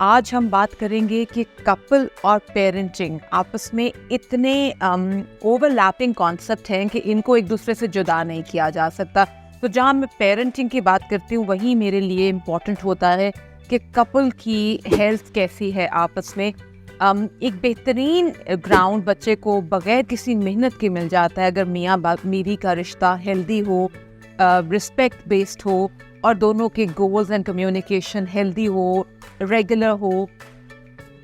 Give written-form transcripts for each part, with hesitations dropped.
आज हम बात करेंगे कि कपल और पेरेंटिंग आपस में इतने ओवरलैपिंग कॉन्सेप्ट हैं कि इनको एक दूसरे से जुदा नहीं किया जा सकता। तो जहाँ मैं पेरेंटिंग की बात करती हूँ वहीं मेरे लिए इम्पॉर्टेंट होता है कि कपल की हेल्थ कैसी है आपस में। एक बेहतरीन ग्राउंड बच्चे को बगैर किसी मेहनत के मिल जाता है अगर मियाँ बीवी का रिश्ता हेल्दी हो, रिस्पेक्ट बेस्ड हो और दोनों के गोल्स एंड कम्युनिकेशन हेल्दी हो, रेगुलर हो।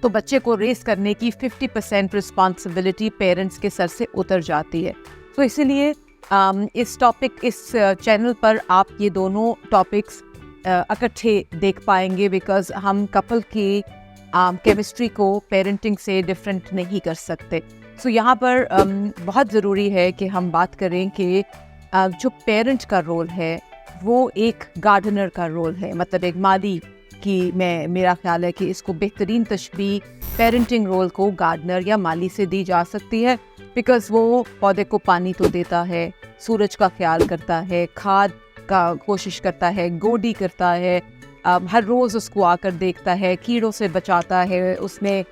तो बच्चे को रेस करने की 50% रिस्पॉन्सिबिलिटी पेरेंट्स के सर से उतर जाती है। तो इसीलिए इस चैनल पर आप ये दोनों टॉपिक्स इकट्ठे देख पाएंगे, बिकॉज हम कपल की केमिस्ट्री को पेरेंटिंग से डिफरेंट नहीं कर सकते। सो यहाँ पर बहुत ज़रूरी है कि हम बात करें कि जो पेरेंट का रोल है वो एक गार्डनर का रोल है, मतलब एक माली की मेरा ख्याल है कि इसको बेहतरीन तशबीह पेरेंटिंग रोल को गार्डनर या माली से दी जा सकती है। बिकॉज़ वो पौधे को पानी तो देता है, सूरज का ख्याल करता है, खाद का कोशिश करता है, गोडी करता है, हर रोज़ उसको आकर देखता है, कीड़ों से बचाता है, उसमें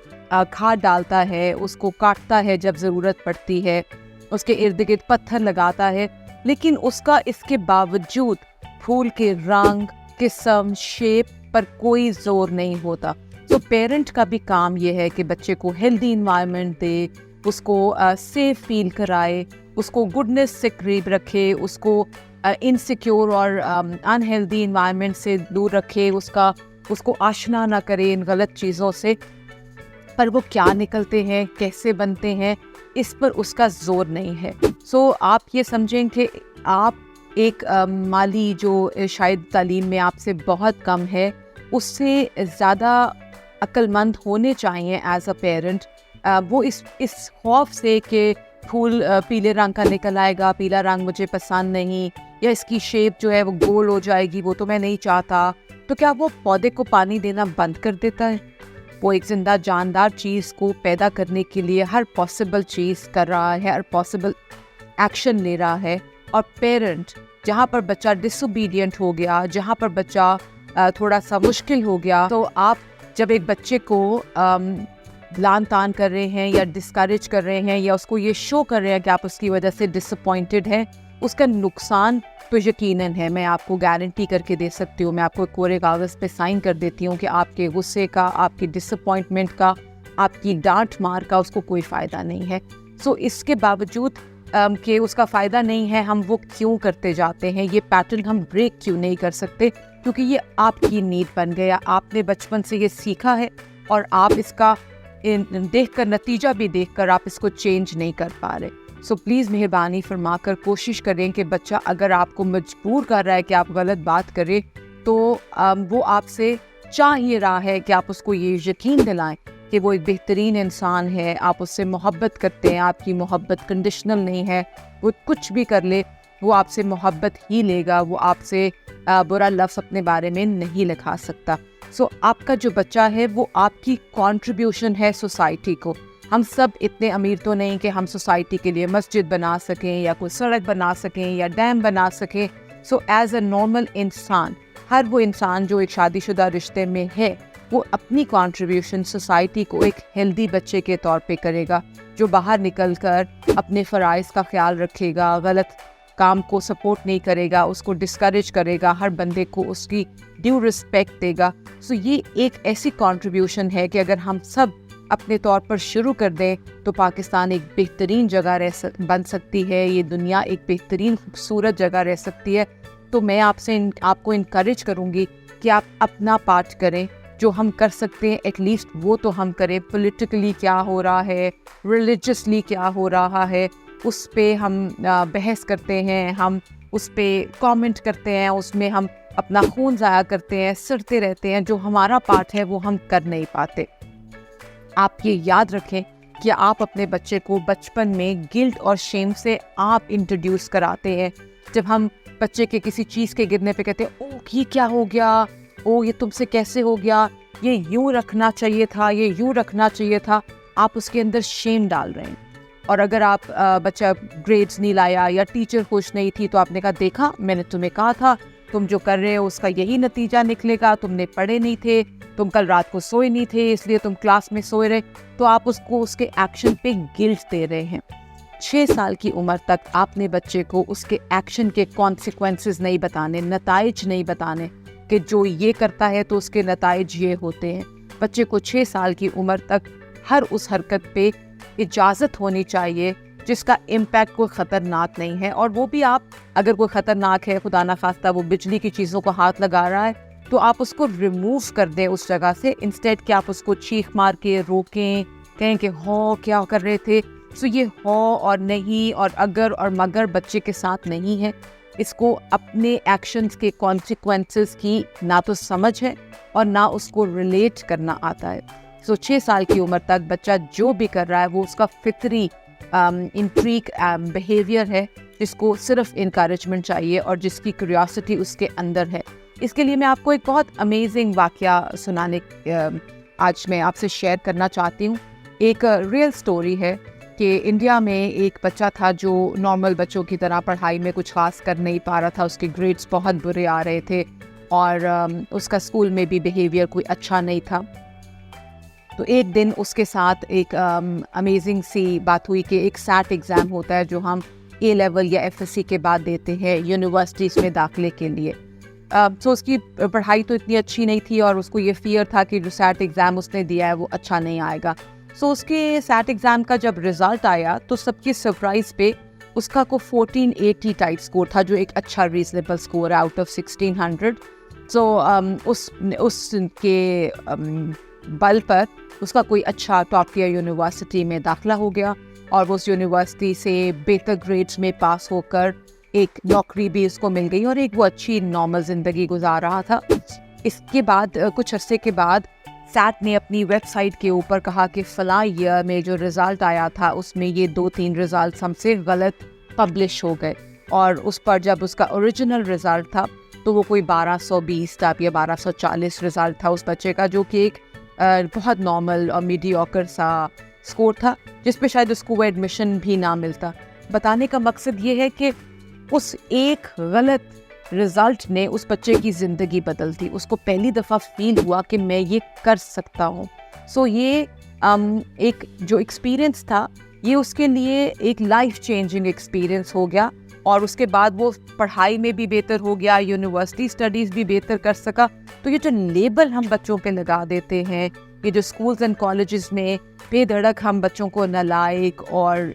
खाद डालता है, उसको काटता है जब ज़रूरत पड़ती है, उसके इर्द गिर्द पत्थर लगाता है। लेकिन उसका इसके बावजूद फूल के रंग, किस्म, शेप पर कोई जोर नहीं होता। तो पेरेंट का भी काम ये है कि बच्चे को हेल्दी इन्वायरमेंट दे, उसको सेफ फील कराए, उसको गुडनेस से करीब रखे, उसको इनसिक्योर और अनहेल्दी इन्वायरमेंट से दूर रखे, उसको आशना ना करे इन गलत चीज़ों से। पर वो क्या निकलते हैं, कैसे बनते हैं, इस पर उसका जोर नहीं है। सो आप ये समझें कि आप एक माली जो शायद तालीम में आपसे बहुत कम है, उससे ज़्यादा अक्लमंद होने चाहिए एज अ पेरेंट। वो इस खौफ से कि फूल पीले रंग का निकल आएगा, पीला रंग मुझे पसंद नहीं, या इसकी शेप जो है वो गोल हो जाएगी, वो तो मैं नहीं चाहता, तो क्या वो पौधे को पानी देना बंद कर देता है? वो एक जिंदा जानदार चीज़ को पैदा करने के लिए हर पॉसिबल चीज़ कर रहा है, हर पॉसिबल एक्शन ले रहा है। और पेरेंट जहाँ पर बच्चा डिसोबीडियंट हो गया, जहाँ पर बच्चा थोड़ा सा मुश्किल हो गया, तो आप जब एक बच्चे को लान तान कर रहे हैं या डिस्करेज कर रहे हैं या उसको ये शो कर रहे हैं कि आप उसकी वजह से डिसअपॉइंटेड हैं, उसका नुकसान तो यकीनन है। मैं आपको गारंटी करके दे सकती हूँ, मैं आपको कोरे कागज़ पे साइन कर देती हूँ कि आपके गुस्से का, आपकी डिसअपॉइंटमेंट का, आपकी डांट मार का उसको कोई फ़ायदा नहीं है। सो इसके बावजूद कि उसका फ़ायदा नहीं है, हम वो क्यों करते जाते हैं, ये पैटर्न हम ब्रेक क्यों नहीं कर सकते? क्योंकि ये आपकी नीड बन गया, आपने बचपन से ये सीखा है और आप इसका देखकर, नतीजा भी देखकर आप इसको चेंज नहीं कर पा रहे। सो प्लीज़ मेहरबानी फरमा कर कोशिश करें कि बच्चा अगर आपको मजबूर कर रहा है कि आप गलत बात करें, तो वो आपसे चाह ये रहा है कि आप उसको ये यकीन दिलाएं कि वो एक बेहतरीन इंसान है, आप उससे मोहब्बत करते हैं, आपकी मोहब्बत कंडीशनल नहीं है, वो कुछ भी कर ले वो आपसे मोहब्बत ही लेगा, वो आपसे बुरा लफ्ज़ अपने बारे में नहीं लिखा सकता। सो आपका जो बच्चा है वो आपकी कंट्रीब्यूशन है सोसाइटी को। हम सब इतने अमीर तो नहीं कि हम सोसाइटी के लिए मस्जिद बना सकें या कोई सड़क बना सकें या डैम बना सकें। सो एज अ नॉर्मल इंसान, हर वो इंसान जो एक शादीशुदा रिश्ते में है, वो अपनी कंट्रीब्यूशन सोसाइटी को एक हेल्दी बच्चे के तौर पे करेगा, जो बाहर निकल कर अपने फ़राइज़ का ख्याल रखेगा, गलत काम को सपोर्ट नहीं करेगा, उसको डिस्करेज करेगा, हर बंदे को उसकी ड्यू रिस्पेक्ट देगा। सो ये एक ऐसी कंट्रीब्यूशन है कि अगर हम सब अपने तौर पर शुरू कर दें तो पाकिस्तान एक बेहतरीन जगह बन सकती है, ये दुनिया एक बेहतरीन खूबसूरत जगह रह सकती है। तो मैं आपको इनकरेज करूँगी कि आप अपना पार्ट करें, जो हम कर सकते हैं एटलीस्ट वो तो हम करें। पॉलिटिकली क्या हो रहा है, रिलीजियसली क्या हो रहा है, उस पे हम बहस करते हैं, हम उस पे कमेंट करते हैं, उसमें हम अपना खून ज़ाया करते हैं, सड़ते रहते हैं, जो हमारा पार्ट है वो हम कर नहीं पाते। आप ये याद रखें कि आप अपने बच्चे को बचपन में गिल्ट और शेम से आप इंट्रोड्यूस कराते हैं। जब हम बच्चे के किसी चीज़ के गिरने पे कहते हैं, ओह ये क्या हो गया, ओह ये तुमसे कैसे हो गया, ये यूँ रखना चाहिए था, ये यूँ रखना चाहिए था, आप उसके अंदर शेम डाल रहे हैं। और अगर आप बच्चा ग्रेड्स नहीं लाया या टीचर खुश नहीं थी तो आपने कहा, देखा मैंने तुम्हें कहा था तुम जो कर रहे हो उसका यही नतीजा निकलेगा, तुमने पढ़े नहीं थे, तुम कल रात को सोए नहीं थे इसलिए तुम क्लास में सोए रहे, तो आप उसको उसके एक्शन पे गिल्ट दे रहे हैं। 6 साल की उम्र तक आपने बच्चे को उसके एक्शन के कॉन्सिक्वेंसेस नहीं बताने, नताइज नहीं बताने कि जो ये करता है तो उसके नताइज ये होते हैं। बच्चे को 6 साल की उम्र तक हर उस हरकत पे इजाज़त होनी चाहिए जिसका इम्पैक्ट कोई ख़तरनाक नहीं है, और वो भी आप अगर कोई ख़तरनाक है, खुदा ना खास्ता वो बिजली की चीज़ों को हाथ लगा रहा है, तो आप उसको रिमूव कर दें उस जगह से, इंस्टेड कि आप उसको चीख मार के रोकें, कहें कि हो क्या कर रहे थे। सो ये हो और नहीं और अगर और मगर बच्चे के साथ नहीं है। इसको अपने एक्शंस के कॉन्सिक्वेंसेस की ना तो समझ है और ना उसको रिलेट करना आता है। सो 6 साल की उम्र तक बच्चा जो भी कर रहा है वो उसका फितरी इंट्रीक बिहेवियर है, जिसको सिर्फ इनकरेजमेंट चाहिए और जिसकी क्यूरियोसिटी उसके अंदर है। इसके लिए मैं आपको एक बहुत अमेजिंग वाकया सुनाने आज मैं आपसे शेयर करना चाहती हूँ। एक रियल स्टोरी है कि इंडिया में एक बच्चा था जो नॉर्मल बच्चों की तरह पढ़ाई में कुछ खास कर नहीं पा रहा था, उसके ग्रेड्स बहुत बुरे आ रहे थे और उसका स्कूल में भी बिहेवियर कोई अच्छा नहीं था। तो एक दिन उसके साथ एक अमेजिंग सी बात हुई कि एक सैट एग्ज़ाम होता है जो हम ए लेवल या एफएससी के बाद देते हैं यूनिवर्सिटीज़ में दाखिले के लिए। तो उसकी पढ़ाई तो इतनी अच्छी नहीं थी और उसको ये फियर था कि जो सैट एग्ज़ाम उसने दिया है वो अच्छा नहीं आएगा। सो उसके सैट एग्ज़ाम का जब रिज़ल्ट आया तो सबकी सरप्राइज़ पे उसका को 1480 टाइप स्कोर था, जो एक अच्छा रीजनेबल स्कोर है आउट ऑफ 1600। सो उसके बल पर उसका कोई अच्छा टॉप टियर यूनिवर्सिटी में दाखिला हो गया और वो उस यूनिवर्सिटी से बेहतर ग्रेड्स में पास होकर एक नौकरी भी उसको मिल गई और एक वो अच्छी नॉर्मल ज़िंदगी गुजार रहा था। इसके बाद कुछ अरसे के बाद सैट ने अपनी वेबसाइट के ऊपर कहा कि फ़लाँ ईयर में जो रिज़ल्ट आया था उसमें ये 2-3 रिज़ल्ट हमसे गलत पब्लिश हो गए, और उस पर जब उसका ओरिजिनल रिज़ल्ट था तो वो कोई 1220 टाइप या 1240 रिज़ल्ट था उस बच्चे का, जो कि एक बहुत नॉर्मल और मीडियोकर सा स्कोर था जिस पे शायद उसको एडमिशन भी ना मिलता। बताने का मकसद ये है कि उस एक गलत रिज़ल्ट ने उस बच्चे की ज़िंदगी बदल दी। उसको पहली दफ़ा फील हुआ कि मैं ये कर सकता हूँ। सो ये एक जो एक्सपीरियंस था ये उसके लिए एक लाइफ चेंजिंग एक्सपीरियंस हो गया और उसके बाद वो पढ़ाई में भी बेहतर हो गया, यूनिवर्सिटी स्टडीज़ भी बेहतर कर सका। तो ये जो लेबल हम बच्चों पे लगा देते हैं, ये जो स्कूल्स एंड कॉलेजेस में बेधड़क हम बच्चों को नालायक और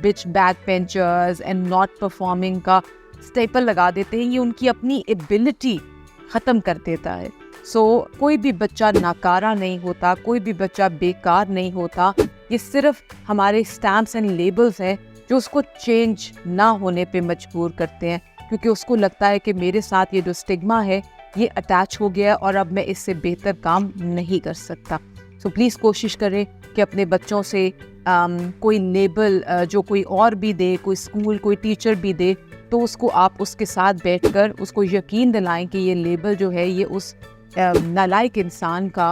बिच back benchers and not performing का स्टेपल लगा देते हैं, ये उनकी अपनी एबिलिटी ख़त्म कर देता है। सो कोई भी बच्चा नाकारा नहीं होता, कोई भी बच्चा बेकार नहीं होता। ये सिर्फ हमारे स्टैम्प्स एंड लेबल्स हैं जो उसको चेंज ना होने पे मजबूर करते हैं, क्योंकि उसको लगता है कि मेरे साथ ये जो स्टिग्मा है ये अटैच हो गया और अब मैं इससे बेहतर काम नहीं कर सकता। सो प्लीज़ कोशिश करें कि अपने बच्चों से कोई लेबल जो कोई और भी दे, कोई स्कूल कोई टीचर भी दे, तो उसको आप उसके साथ बैठकर उसको यकीन दिलाएं कि ये लेबल जो है ये उस नालायक इंसान का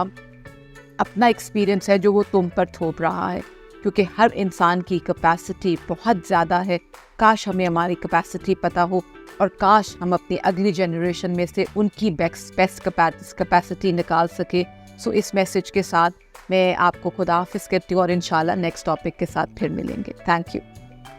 अपना एक्सपीरियंस है जो वो तुम पर थोप रहा है, क्योंकि हर इंसान की कैपेसिटी बहुत ज़्यादा है। काश हमें हमारी कैपेसिटी पता हो और काश हम अपनी अगली जनरेशन में से उनकी बेस्ट कैपेसिटी निकाल सके। सो इस मैसेज के साथ मैं आपको खुदा हाफिज़ कहती हूँ और इंशाल्लाह नेक्स्ट टॉपिक के साथ फिर मिलेंगे। Thank you.